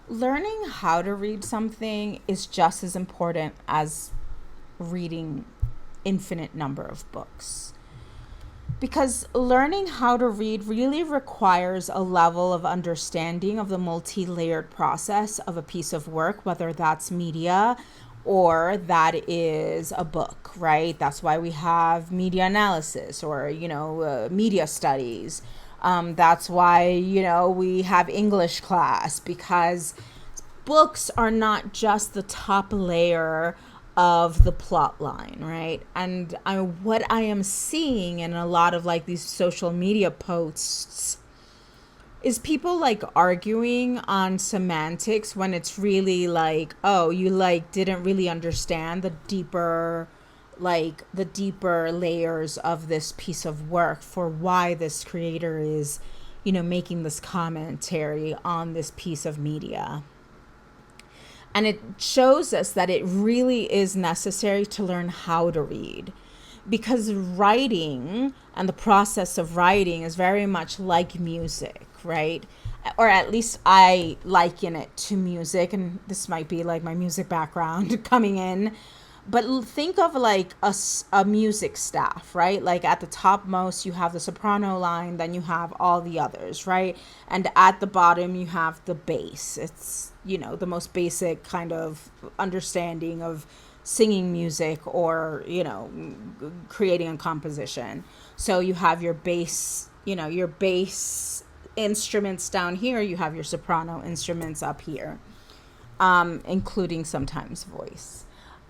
Learning how to read something is just as important as reading infinite number of books. Because learning how to read really requires a level of understanding of the multi-layered process of a piece of work, whether that's media or that is a book, right? That's why we have media analysis or, media studies. That's why, we have English class, because books are not just the top layer of the plot line, right? And what I am seeing in a lot of like these social media posts is people like arguing on semantics when it's really like, oh, you like didn't really understand the deeper layers of this piece of work for why this creator is, making this commentary on this piece of media. And it shows us that it really is necessary to learn how to read, because writing and the process of writing is very much like music, right? Or at least I liken it to music, and this might be like my music background coming in. But think of like a music staff, right? Like at the top most, you have the soprano line, then you have all the others, right? And at the bottom, you have the bass. It's, the most basic kind of understanding of singing music or, creating a composition. So you have your bass, your bass instruments down here, you have your soprano instruments up here, including sometimes voice.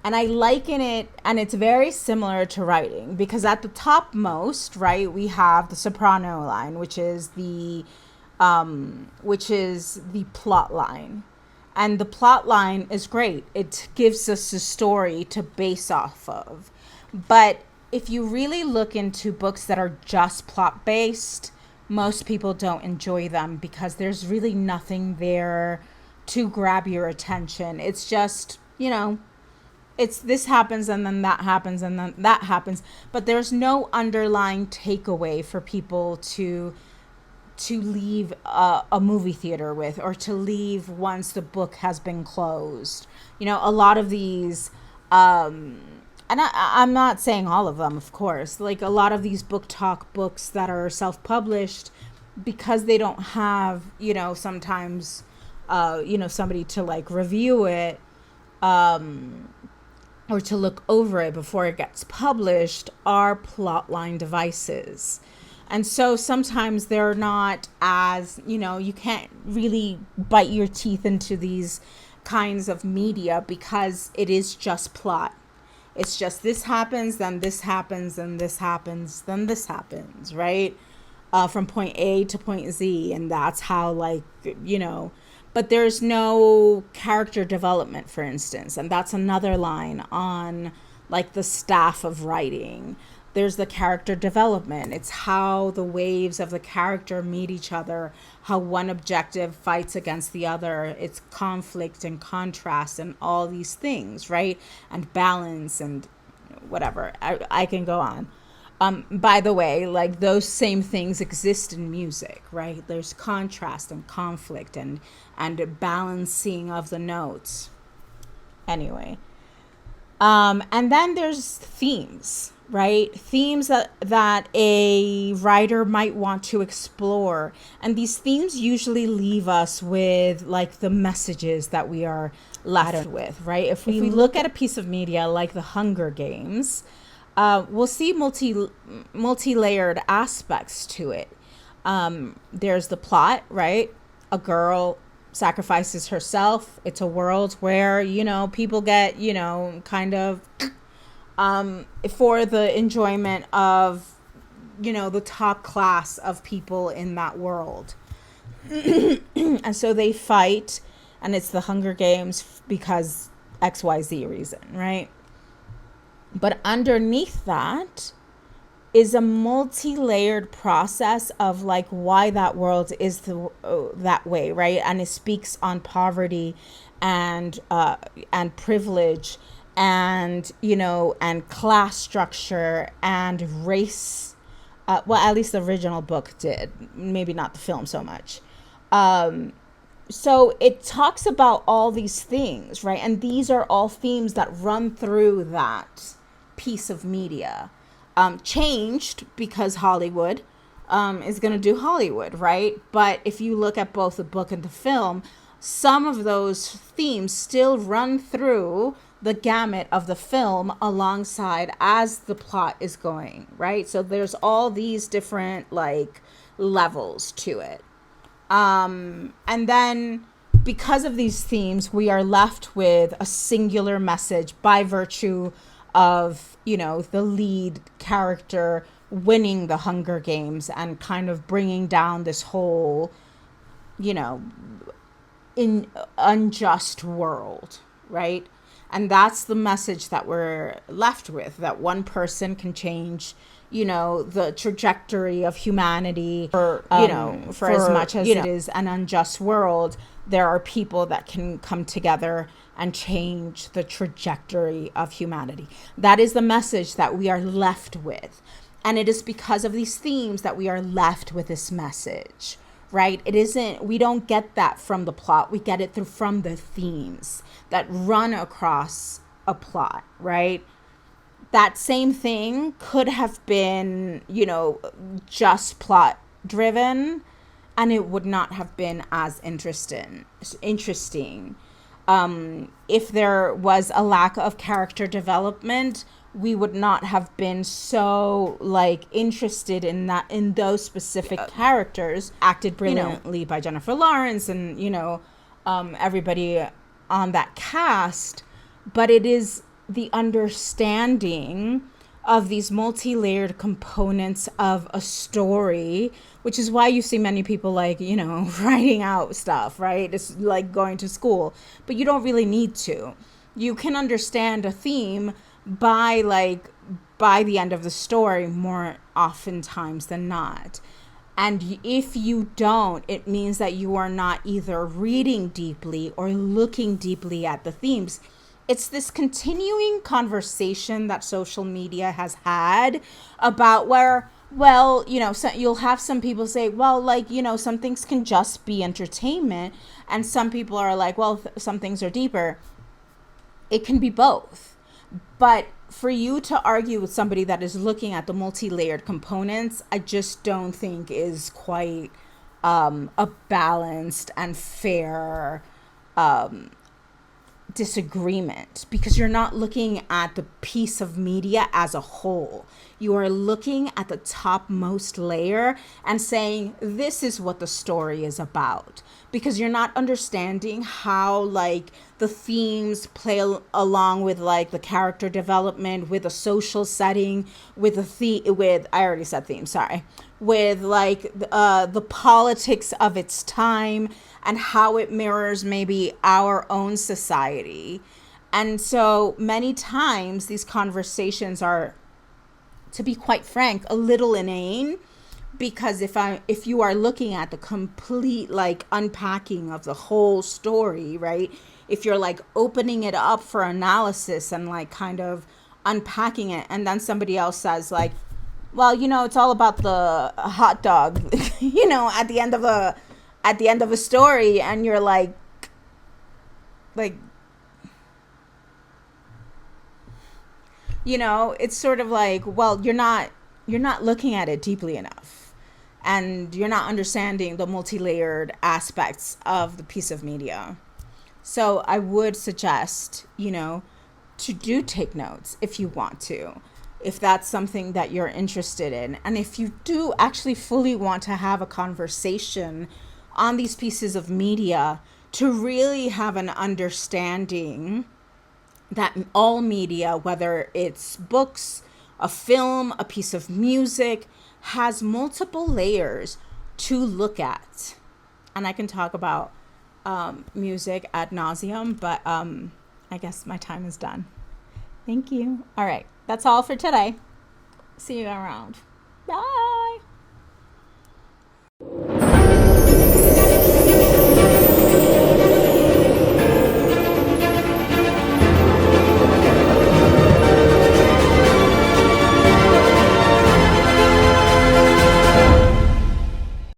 And I liken it, and it's very similar to writing, because at the topmost, right, we have the soprano line, which is the plot line. And the plot line is great. It gives us a story to base off of. But if you really look into books that are just plot based, most people don't enjoy them because there's really nothing there to grab your attention. It's just, it's this happens and then that happens and then that happens, but there's no underlying takeaway for people to leave a movie theater with, or to leave once the book has been closed. A lot of these, and I'm not saying all of them, of course, like a lot of these book talk books that are self-published, because they don't have, sometimes, somebody to like review it, or to look over it before it gets published, are plotline devices. And so sometimes they're not as, you can't really bite your teeth into these kinds of media because it is just plot. It's just this happens, then this happens, then this happens, then this happens, right? From point A to point Z. And that's how, like, but there's no character development, for instance. And that's another line on like the staff of writing. There's the character development. It's how the waves of the character meet each other, how one objective fights against the other. It's conflict and contrast and all these things, right? And balance and whatever. I can go on. By the way, like those same things exist in music, right? There's contrast and conflict and balancing of the notes. Anyway, and then there's themes, right? Themes that a writer might want to explore. And these themes usually leave us with like the messages that we are left with, right? If we look at a piece of media like The Hunger Games, we'll see multi-layered aspects to it. There's the plot, right? A girl sacrifices herself. It's a world where, people get, kind of for the enjoyment of, the top class of people in that world. And so they fight, and it's the Hunger Games because XYZ reason, right? But underneath that is a multi-layered process of like why that world is that way, right? And it speaks on poverty and privilege and and class structure and race. Well, at least the original book did, maybe not the film so much. So it talks about all these things, right? And these are all themes that run through that piece of media. Changed because Hollywood is going to do Hollywood, right? But if you look at both the book and the film, some of those themes still run through the gamut of the film alongside as the plot is going, right? So there's all these different like levels to it. And then because of these themes, we are left with a singular message by virtue of, you know, the lead character winning the Hunger Games and kind of bringing down this whole, you know, in unjust world, right? And that's the message that we're left with, that one person can change, you know, the trajectory of humanity for, you know, for as much as it is an unjust world. There are people that can come together and change the trajectory of humanity. That is the message that we are left with. And it is because of these themes that we are left with this message, right? It isn't, we don't get that from the plot. We get it from the themes that run across a plot, right? That same thing could have been, you know, just plot driven, and it would not have been as interesting. If there was a lack of character development, we would not have been so like interested in that, in those specific characters acted brilliantly by Jennifer Lawrence and, you know, everybody on that cast. But it is the understanding of these multi-layered components of a story, which is why you see many people like, you know, writing out stuff, right? It's like going to school, but you don't really need to. You can understand a theme by the end of the story more oftentimes than not. And if you don't, it means that you are not either reading deeply or looking deeply at the themes. It's this continuing conversation that social media has had about where, well, you know, so you'll have some people say, well, like, you know, some things can just be entertainment. And some people are like, well, some things are deeper. It can be both. But for you to argue with somebody that is looking at the multi-layered components, I just don't think is quite a balanced and fair disagreement, because you're not looking at the piece of media as a whole. You are looking at the topmost layer and saying, this is what the story is about, because you're not understanding how like the themes play along with like the character development, with a social setting, with I already said theme, sorry, with like the politics of its time and how it mirrors maybe our own society. And so many times these conversations are, to be quite frank, a little inane, because if you are looking at the complete like unpacking of the whole story, right? If you're like opening it up for analysis and like kind of unpacking it, and then somebody else says like, well, you know, it's all about the hot dog, you know, at the end of a story, and you're like, you know, it's sort of like, well, you're not looking at it deeply enough, and you're not understanding the multi-layered aspects of the piece of media. So I would suggest, you know, to do take notes if you want to, if that's something that you're interested in. And if you do actually fully want to have a conversation on these pieces of media, to really have an understanding that all media, whether it's books, a film, a piece of music, has multiple layers to look at. And I can talk about music ad nauseum, but I guess my time is done. Thank you. All right, that's all for today. See you around. Bye.